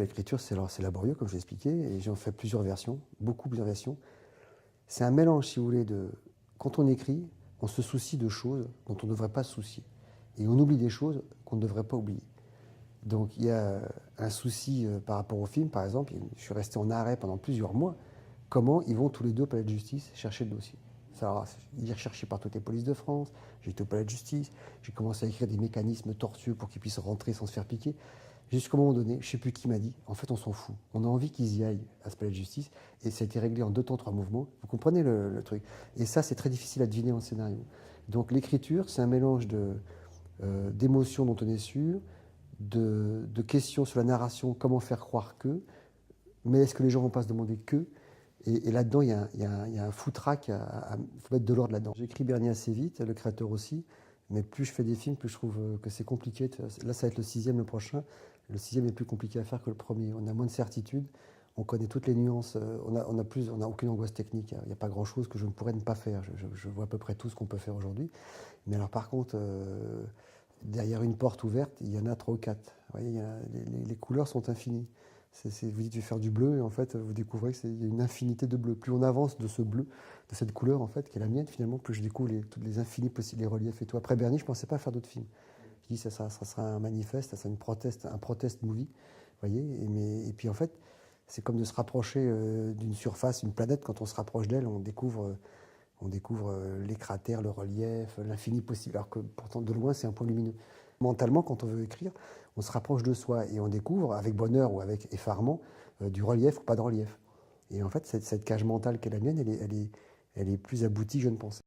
L'écriture, c'est laborieux, comme je l'ai expliqué, et j'en fais plusieurs versions, plusieurs versions. C'est un mélange, si vous voulez, quand on écrit, on se soucie de choses dont on ne devrait pas se soucier. Et on oublie des choses qu'on ne devrait pas oublier. Donc il y a un souci par rapport au film, par exemple. Je suis resté en arrêt pendant plusieurs mois. Comment ils vont tous les deux au palais de justice chercher le dossier? Ça, il est recherché par toutes les polices de France. J'ai été au palais de justice. J'ai commencé à écrire des mécanismes tortueux pour qu'ils puissent rentrer sans se faire piquer. Jusqu'au moment donné, je ne sais plus qui m'a dit, en fait, on s'en fout. On a envie qu'ils y aillent à ce palais de justice. Et ça a été réglé en 2 temps, 3 mouvements. Vous comprenez le truc? Et ça, c'est très difficile à deviner en scénario. Donc l'écriture, c'est un mélange d'émotions dont on est sûr, de questions sur la narration, comment faire croire que, mais est-ce que les gens ne vont pas se demander que? Et là-dedans, il y a un foutraque, il faut mettre de l'ordre là-dedans. J'écris Bernie assez vite, le créateur aussi, mais plus je fais des films, plus je trouve que c'est compliqué. Là, ça va être le 6e, le prochain. Le 6e est plus compliqué à faire que le premier. On a moins de certitude, on connaît toutes les nuances, on n'a aucune angoisse technique. Il n'y a pas grand-chose que je ne pourrais ne pas faire. Je vois à peu près tout ce qu'on peut faire aujourd'hui. Mais alors par contre, derrière une porte ouverte, il y en a 3 ou 4. Vous voyez, les couleurs sont infinies. Vous dites, je vais faire du bleu, et en fait, vous découvrez qu'il y a une infinité de bleus. Plus on avance de ce bleu, de cette couleur, en fait, qui est la mienne, finalement, plus je découvre toutes les infinis possibles, les reliefs et tout. Après Bernie, je ne pensais pas faire d'autres films. Je dis, ça sera un manifeste, ça sera un protest movie, vous voyez. Et puis, en fait, c'est comme de se rapprocher d'une surface, une planète. Quand on se rapproche d'elle, on découvre les cratères, le relief, l'infini possible, alors que pourtant de loin c'est un point lumineux. Mentalement, quand on veut écrire, on se rapproche de soi et on découvre, avec bonheur ou avec effarement, du relief ou pas de relief. Et en fait, cette cage mentale qu'est la mienne, elle est plus aboutie que je ne pensais.